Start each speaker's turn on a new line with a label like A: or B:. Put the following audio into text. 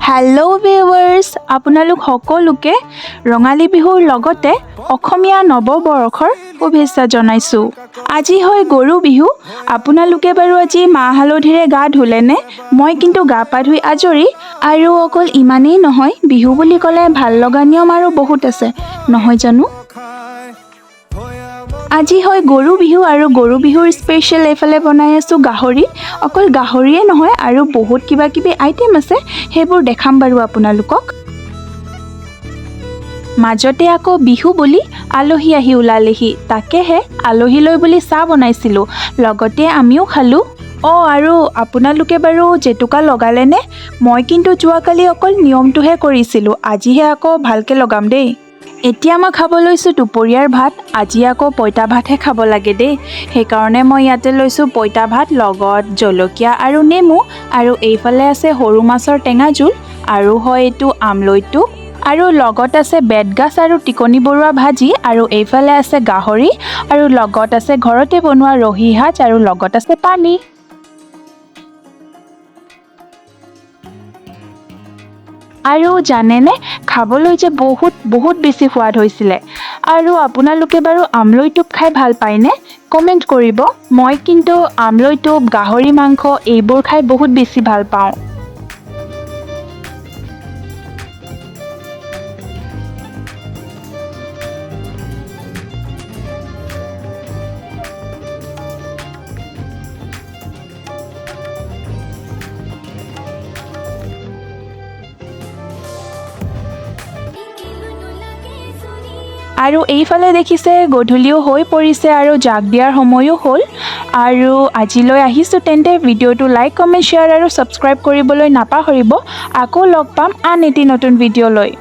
A: Hello' viewers, আপোনালোক সকলোকে ৰঙালী বিহুৰ লগতে অসমীয়া নৱবৰ্ষৰ শুভেচ্ছা জনাইছোঁ। আজি হয় গৰু বিহু। আপোনালোকে বাৰু আজি মাহ হালধিৰে গা ধুলেনে? মই কিন্তু গা পা ধুই আজৰি। আৰু অকল ইমানেই নহয়, বিহু বুলি ক'লে ভাল লগা নিয়ম আৰু বহুত আছে, নহয় জানো? আজি হয় গৰু বিহু আৰু গৰু বিহুৰ স্পেচিয়েল এইফালে বনাই আছোঁ গাহৰি। অকল গাহৰিয়ে নহয় আৰু বহুত কিবা কিবি আইটেম আছে, সেইবোৰ দেখাম বাৰু আপোনালোকক। মাজতে আকৌ বিহু বুলি আলহী আহি ওলালেহি, তাকেহে আলহীলৈ বুলি চাহ বনাইছিলোঁ, লগতে আমিও খালোঁ। আৰু আপোনালোকে বাৰু জেতুকা লগালেনে? মই কিন্তু যোৱাকালি অকল নিয়মটোহে কৰিছিলোঁ, আজিহে আকৌ ভালকৈ লগাম দেই। এতিয়া মই খাব লৈছোঁ দুপৰীয়াৰ ভাত। আজি আকৌ পঁইতা ভাতহে খাব লাগে দেই, সেইকাৰণে মই ইয়াতে লৈছোঁ পঁইতা ভাত, লগত জলকীয়া আৰু নেমু, আৰু এইফালে আছে সৰু মাছৰ টেঙা জোল, আৰু হয় এইটো আমলৈটো, আৰু লগত আছে বেতগাজ আৰু টিকনি বৰুৱা ভাজি, আৰু এইফালে আছে গাহৰি, আৰু লগত আছে ঘৰতে বনোৱা ৰহি সাজ, আৰু লগত আছে পানী। আৰু জানেনে, খাবলৈ যে বহুত বেছি সোৱাদ হৈছিলে। আৰু আপোনালোকে বাৰু আমলৈ টোপ খাই ভাল পায়নে? কমেণ্ট কৰিব। মই কিন্তু আমলৈ টোপ, গাহৰি মাংস এইবোৰ খাই বহুত বেছি ভাল পাওঁ। আৰু এইফালে দেখিছে গধূলিও হৈ পৰিছে আৰু জাক দিয়াৰ সময়ো হ'ল। আৰু আজিলৈ আহিছোঁ তেন্তে, ভিডিঅ'টো লাইক, কমেণ্ট, শ্বেয়াৰ আৰু ছাবস্ক্ৰাইব কৰিবলৈ নাপাহৰিব। আকৌ লগ পাম আন এটি নতুন ভিডিঅ' লৈ।